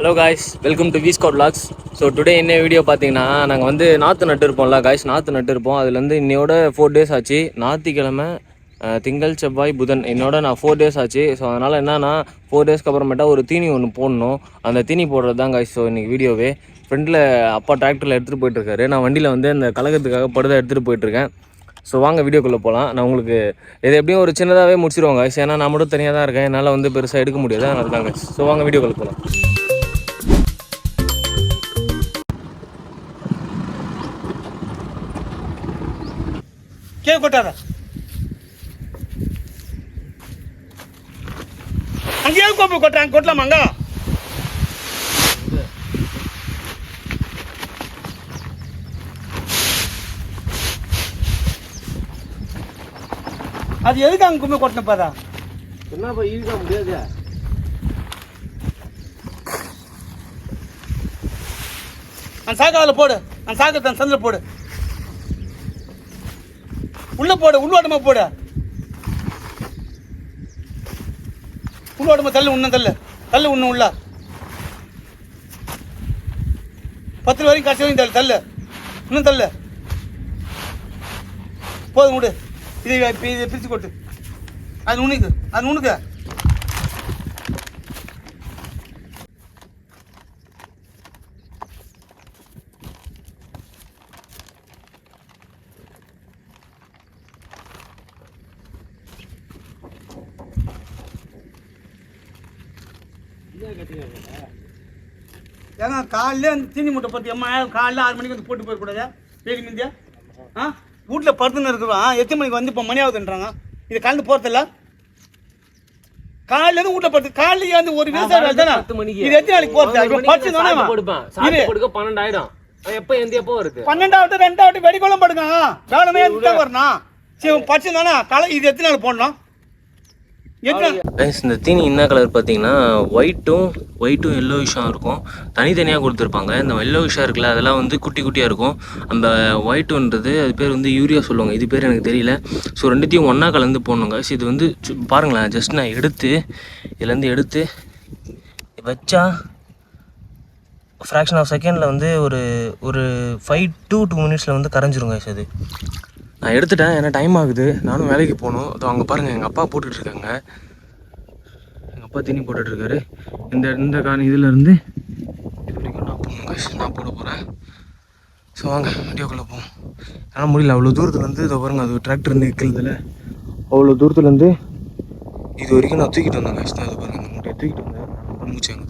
Hello guys, welcome to we scout vlogs. So today என்ன video பார்த்தீங்கன்னா, நாங்கள் வந்து நாற்று நட்டு இருப்போம்ல காய்ஸ், நாற்று நட்டு இருப்போம். அதுலேருந்து இன்னையோட 4 days ஆச்சு. ஞாயிற்றுக்கிழமை, திங்கள், செவ்வாய், புதன் என்னோட நான் 4 days ஆச்சு. ஸோ அதனால் என்னன்னா 4 daysக்கு அப்புறமேட்டா ஒரு தீனி ஒன்று போடணும். அந்த தீனி போடுறது தான் காய்ஸ். ஸோ இன்றைக்கி வீடியோவே ஃப்ரெண்டில் அப்பா டிராக்டரில் எடுத்துகிட்டு போயிட்டுருக்காரு. நான் வண்டியில் வந்து அந்த கலகத்துக்காக படுதா எடுத்துகிட்டு போயிட்டுருக்கேன். ஸோ வாங்க வீடியோக்குள்ளே போகலாம். நான் உங்களுக்கு இது எப்படியும் ஒரு சின்னதாகவே முடிச்சிருவாங்க காய்ஸ். ஏன்னா நான் மட்டும் தனியாக தான் இருக்கேன், என்னால் வந்து பெருசாக எடுக்க முடியாது, அதனால தான் காய்ஸ். ஸோ வாங்க வீடியோக்குள்ளே போகலாம். கே கொட்டாத அங்கேயே கோப்பை கொட்டுறாங்க, கொட்டலாமாங்க? அது எதுக்கு அங்கே கும்பி கொட்டினப்பாதா? என்னப்பா ஈஸியாக முடியாது. அந்த சாக்காவில் போடு, அந்த சாக்கை தன் சந்தில் போடு, உள்ள போடு, உள்வாட்டமா போடு, உள்வாட்டமா தள்ளு, இன்னும் தள்ளு, தள்ளு, இன்னும் உள்ள 10 வரைக்கும் கடைசி வரைக்கும் தள்ளு, தள்ளு, இன்னும் தள்ளு, போதும் விடு. இதை பிரித்து கொட்டு, அது நுணுக்கு, அது நுணுக்கு. ஏன்னா காலையில் அந்த தீனி மூட்டை பற்றி அம்மா காலையில் 6 மணிக்கு வந்து போட்டு போயிடக்கூடாது. வேலி மிந்தியா வீட்டில் படுத்துன்னு இருக்கிறோம். எத்தனை மணிக்கு வந்து இப்போ மணி ஆகுதுன்றாங்க. இது கலந்து போகிறதில்ல. காலையிலேருந்து வீட்டில் படுத்து காலையில் வந்து ஒரு விவசாய வேலை தானே. இது எத்தனை நாளைக்கு போகிறது? இப்போ படிச்சு தானே இது 12 ஆயிடும். எப்போ எப்போ வருது? 12ஆவது 2ஆவது வெடிக்கோளம் படுங்க. வேலைமே தான் வரணும். சரி படிச்சு தானே காலை. இது எத்தனை நாள் போடணும்? இந்த தீனி என்ன கலர் பார்த்தீங்கன்னா ஒயிட்டும் எல்லோவிஷாக இருக்கும். தனித்தனியாக கொடுத்துருப்பாங்க. இந்த எல்லோவிஷாக இருக்குல்ல, அதெல்லாம் வந்து குட்டி குட்டியாக இருக்கும். அந்த ஒயிட்டுன்றது அது பேர் வந்து யூரியா சொல்லுவாங்க. இது பேர் எனக்கு தெரியல. ஸோ ரெண்டுத்தையும் ஒன்றா கலந்து போடணுங்க. ஸோ இது வந்து பாருங்களேன், ஜஸ்ட் நான் இதுலேருந்து எடுத்து வச்சா ஃப்ராக்ஷன் ஆஃப் செகண்டில் வந்து ஒரு 5 to 2 minutesல வந்து கரைஞ்சிருங்க. அது நான் எடுத்துட்டேன், ஏன்னா டைம் ஆகுது, நானும் வேலைக்கு போகணும். அதோ அங்கே பாருங்கள், எங்கள் அப்பா போட்டுட்ருக்காங்க. எங்கள் அப்பா தீனி போட்டுட்ருக்காரு. இந்த இதிலேருந்து இது வரைக்கும் நான் போகணும். நான் போட போகிறேன். ஸோ வாங்க வீடியோக்குள்ளே போவோம். ஆனால் முடியல, அவ்வளோ தூரத்துலேருந்து இதை பாருங்கள், அது டிராக்டர் இருந்து வைக்கிறதுல அவ்வளோ தூரத்துலேருந்து இது வரைக்கும் நான் தூக்கிட்டு வந்தேன் காசு தான். அதை பாருங்கள், அந்த மூட்டையை தூக்கிட்டு வந்தேன். மூச்சாங்க.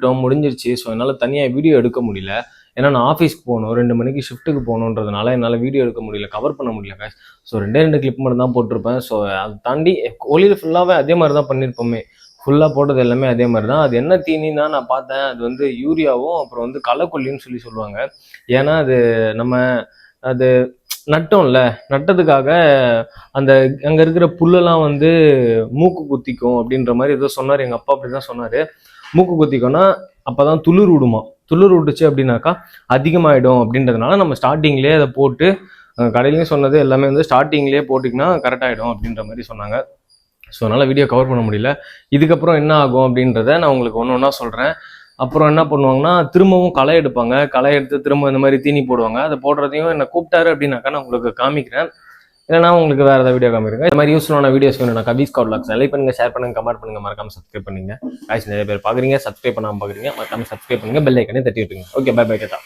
விட்டுட்டோம், முடிஞ்சிருச்சு. ஸோ என்னால் தனியாக வீடியோ எடுக்க முடியல. ஏன்னா நான் ஆஃபீஸ்க்கு போகணும், 2 மணிக்கு ஷிஃப்ட்டுக்கு போகணுன்றதுனால என்னால் வீடியோ எடுக்க முடியல, கவர் பண்ண முடியல guys. ஸோ 2 கிளிப் மட்டும் தான் போட்டிருப்பேன். ஸோ அதை தாண்டி கோழியில் ஃபுல்லாகவே அதே மாதிரி தான் பண்ணியிருப்போமே, ஃபுல்லாக போட்டது எல்லாமே அதே மாதிரி தான். அது என்ன தீனின்னா நான் பார்த்தேன், அது வந்து யூரியாவும் அப்புறம் வந்து களைக்கொல்லின்னு சொல்லுவாங்க. ஏன்னா அது நம்ம அது நட்டோம்ல, நட்டதுக்காக அந்த அங்கே இருக்கிற புல்லெல்லாம் வந்து மூக்கு குத்திக்கும் அப்படின்ற மாதிரி ஏதோ சொன்னார் எங்கள் அப்பா. அப்படி தான் சொன்னார். மூக்கு குத்திக்கும்னா அப்போ தான் துளிர் விடுமா, துளிர் விட்டுச்சு அப்படின்னாக்கா அதிகமாகிடும் அப்படின்றதுனால நம்ம ஸ்டார்டிங்லேயே அதை போட்டு, கடையிலையும் சொன்னது எல்லாமே வந்து ஸ்டார்டிங்லேயே போட்டிங்கன்னா கரெக்டாகிடும் அப்படின்ற மாதிரி சொன்னாங்க. ஸோ அதனால் வீடியோ கவர் பண்ண முடியல. இதுக்கப்புறம் என்ன ஆகும் அப்படின்றத நான் உங்களுக்கு ஒன்று ஒன்றா சொல்கிறேன். அப்புறம் என்ன பண்ணுவாங்கன்னா, திரும்பவும் களை எடுப்பாங்க, களை எடுத்து திரும்ப இந்த மாதிரி தீனி போடுவாங்க. அதை போடுறதையும் என்னை கூப்பிட்டாரு அப்படின்னாக்கா நான் உங்களுக்கு காமிக்கிறேன், இல்லைனா உங்களுக்கு வேறு ஏதாவது வீடியோ காமிக்கிறேன். இந்த மாதிரி யூஸ்ஃபுல்லான வீடியோஸ் வேணும் கவி ஸ்கவுட் வ்ளாக்ஸ் லைக் பண்ணுங்கள், ஷேர் பண்ணுங்கள், கமெண்ட் பண்ணுங்கள், மறக்காம சப்ஸ்கிரைப் பண்ணுங்க. காய்ச்சி நிறைய பேர் பார்க்குறீங்க, சப்ஸ்கிரைப் பண்ணாமல் பார்க்குறீங்க, மறக்காம சப்ஸ்கிரைப் பண்ணுங்கள், பெல் ஐக்கனே தட்டி விட்டுருங்க. ஓகே, பை பை கேட்டா.